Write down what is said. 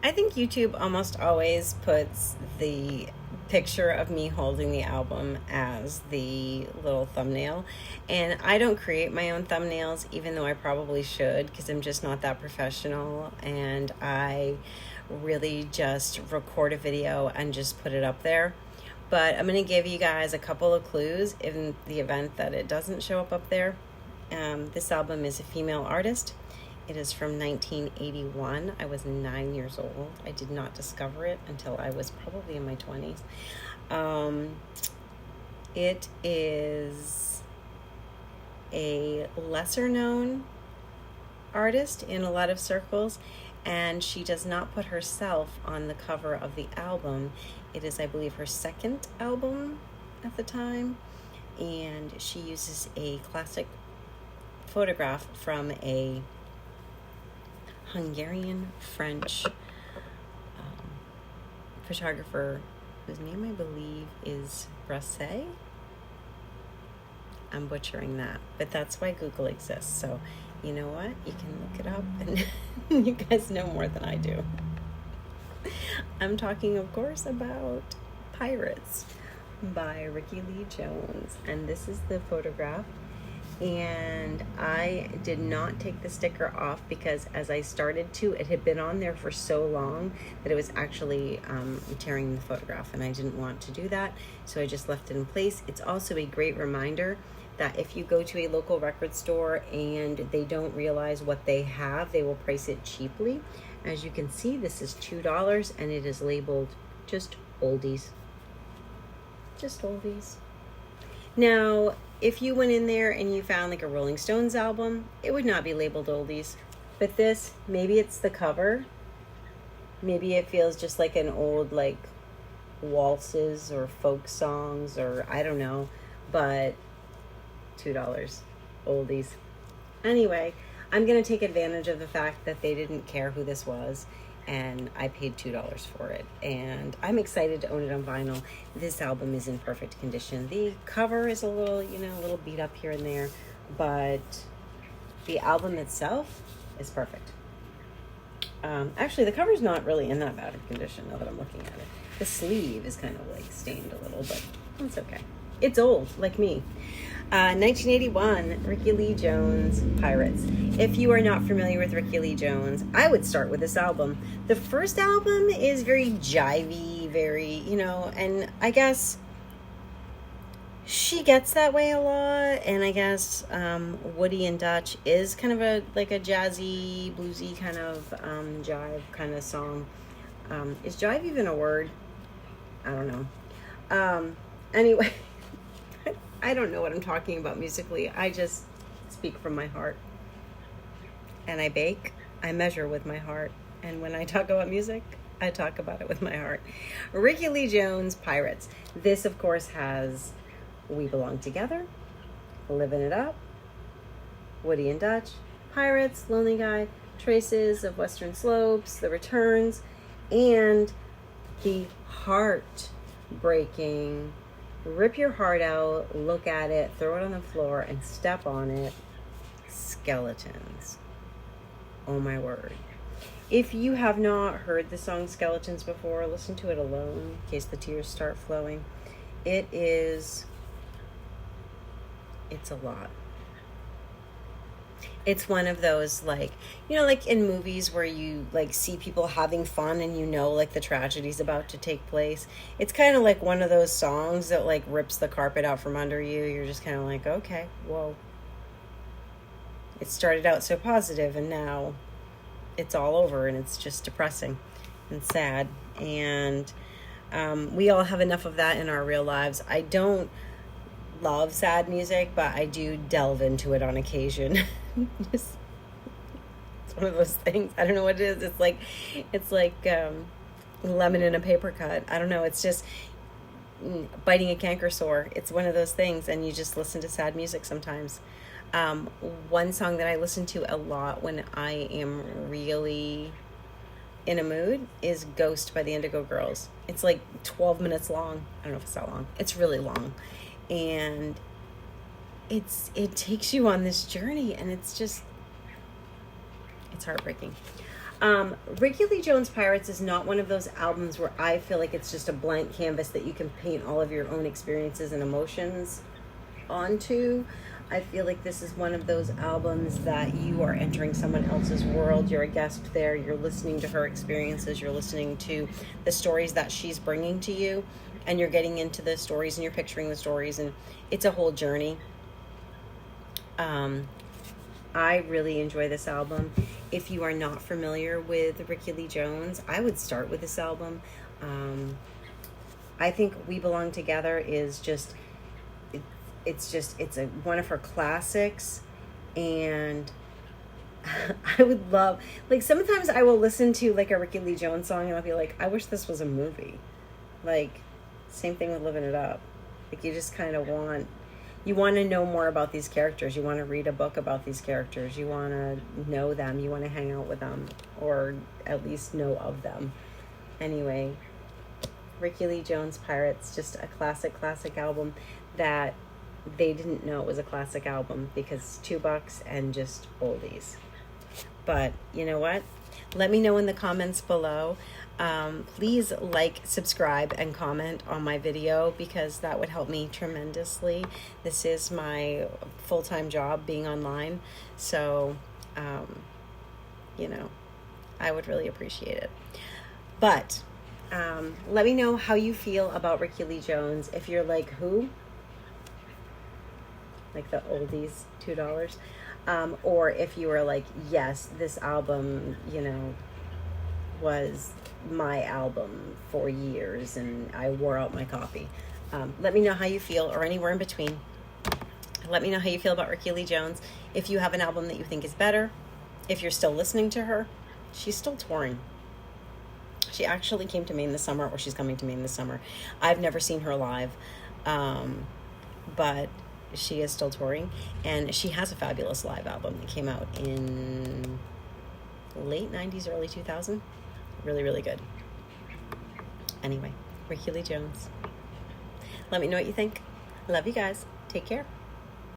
I think YouTube almost always puts the picture of me holding the album as the little thumbnail. And I don't create my own thumbnails, even though I probably should, because I'm just not that professional. And I really just record a video and just put it up there. But I'm going to give you guys a couple of clues in the event that it doesn't show up there. This album is a female artist. It is from 1981. I was 9 years old. I did not discover it until I was probably in my 20s. It is a lesser known artist in a lot of circles, and she does not put herself on the cover of the album. It is, I believe, her second album at the time, and she uses a classic photograph from a Hungarian French photographer whose name I believe is Brasset. I'm butchering that, but that's why Google exists. So you know what? You can look it up and you guys know more than I do. I'm talking, of course, about Pirates by Ricky Lee Jones. And this is the photograph. And I did not take the sticker off because as I started to, it had been on there for so long that it was actually tearing the photograph, and I didn't want to do that, so I just left it in place. It's also a great reminder that if you go to a local record store and they don't realize what they have, they will price it cheaply. As you can see, this is $2 and it is labeled just Oldies. Just Oldies. Now, if you went in there and you found like a Rolling Stones album, it would not be labeled Oldies. But this, maybe it's the cover. Maybe it feels just like an old like waltzes or folk songs or I don't know. But $2, Oldies. Anyway, I'm going to take advantage of the fact that they didn't care who this was, and I paid $2 for it, and I'm excited to own it on vinyl. This album is in perfect condition. The cover is a little, a little beat up here and there, but the album itself is perfect. Actually, the cover's not really in that bad of condition now that I'm looking at it. The sleeve is kind of like stained a little, but it's okay. It's old, like me. 1981, Ricky Lee Jones, Pirates. If you are not familiar with Ricky Lee Jones, I would start with this album. The first album is very jivey, very, and I guess she gets that way a lot, and I guess Woody and Dutch is kind of a jazzy, bluesy kind of jive kind of song. Is jive even a word? I don't know. Anyway, I don't know what I'm talking about musically. I just speak from my heart. And I bake, I measure with my heart. And when I talk about music, I talk about it with my heart. Ricky Lee Jones, Pirates. This, of course, has We Belong Together, Living It Up, Woody and Dutch, Pirates, Lonely Guy, Traces of Western Slopes, The Returns, and the heart-breaking, rip your heart out, look at it, throw it on the floor, and step on it, Skeletons. Oh my word. If you have not heard the song Skeletons before, listen to it alone in case the tears start flowing. It's a lot. It's one of those like in movies where you like see people having fun and like the tragedy's about to take place. It's kind of like one of those songs that like rips the carpet out from under you. You're just kind of like, okay, whoa. It started out so positive and now it's all over and it's just depressing and sad. And we all have enough of that in our real lives. I don't love sad music, but I do delve into it on occasion. It's one of those things. I don't know what it is. It's like lemon in a paper cut. I don't know. It's just biting a canker sore. It's one of those things, and you just listen to sad music sometimes. One song that I listen to a lot when I am really in a mood is Ghost by the Indigo Girls. It's like 12 minutes long. I don't know if it's that long. It's really long. And it takes you on this journey, and it's heartbreaking. Ricky Lee Jones Pirates is not one of those albums where I feel like it's just a blank canvas that you can paint all of your own experiences and emotions onto. I feel like this is one of those albums that you are entering someone else's world. You're a guest there. You're listening to her experiences. You're listening to the stories that she's bringing to you, and you're getting into the stories and you're picturing the stories, and it's a whole journey. I really enjoy this album. If you are not familiar with Ricky Lee Jones, I would start with this album. I think We Belong Together is just, it's one of her classics, and I would love, like, sometimes I will listen to like a Ricky Lee Jones song and I'll be like, I wish this was a movie. Like, same thing with Living It Up. Like, you just kind of you want to know more about these characters. You want to read a book about these characters. You want to know them. You want to hang out with them, or at least know of them. Anyway, Ricky Lee Jones Pirates, just a classic album that they didn't know it was a classic album because $2 and just oldies. But you know what? Let me know in the comments below. Please like, subscribe, and comment on my video because that would help me tremendously. This is my full-time job, being online. So, you know, I would really appreciate it. But let me know how you feel about Ricky Lee Jones. If you're like, who? Like the oldies, $2. Or if you were like, yes, this album, you know, was my album for years and I wore out my copy. Let me know how you feel, or anywhere in between. Let me know how you feel about Ricky Lee Jones. If you have an album that you think is better, if you're still listening to her, she's still touring. She actually came to Maine this summer, or she's coming to Maine this summer. I've never seen her live, but she is still touring, and she has a fabulous live album that came out in late 90s, early 2000. Really good. Anyway, Ricky Lee Jones. Let me know what you think. Love you guys. Take care.